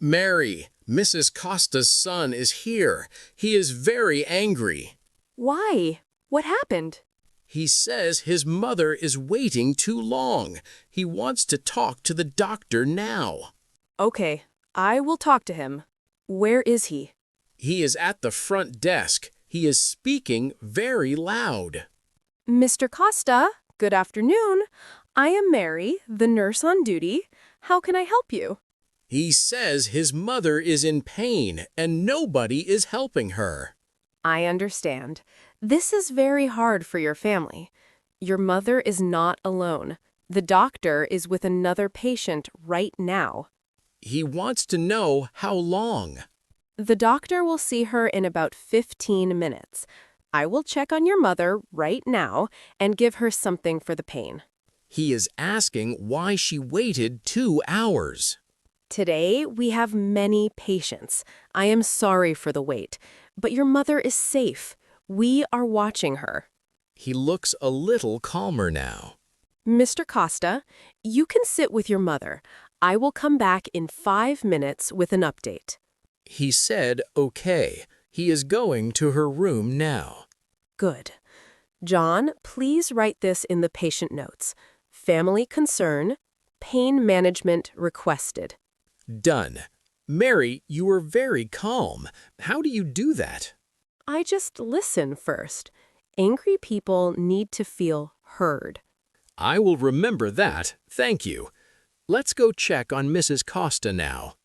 Mary, Mrs. Costa's son is here. He is very angry. Why? What happened? He says his mother is waiting too long. He wants to talk to the doctor now. Okay, I will talk to him. Where is he? He is at the front desk. He is speaking very loud. Mr. Costa, good afternoon. I am Mary, the nurse on duty. How can I help you? He says his mother is in pain and nobody is helping her. I understand. This is very hard for your family. Your mother is not alone. The doctor is with another patient right now. He wants to know how long. The doctor will see her in about 15 minutes. I will check on your mother right now and give her something for the pain. He is asking why she waited 2 hours. Today, we have many patients. I am sorry for the wait, but your mother is safe. We are watching her. He looks a little calmer now. Mr. Costa, you can sit with your mother. I will come back in 5 minutes with an update. He said okay. He is going to her room now. Good. John, please write this in the patient notes. Family concern, pain management requested. Done. Mary, you are very calm. How do you do that? I just listen first. Angry people need to feel heard. I will remember that. Thank you. Let's go check on Mrs. Costa now.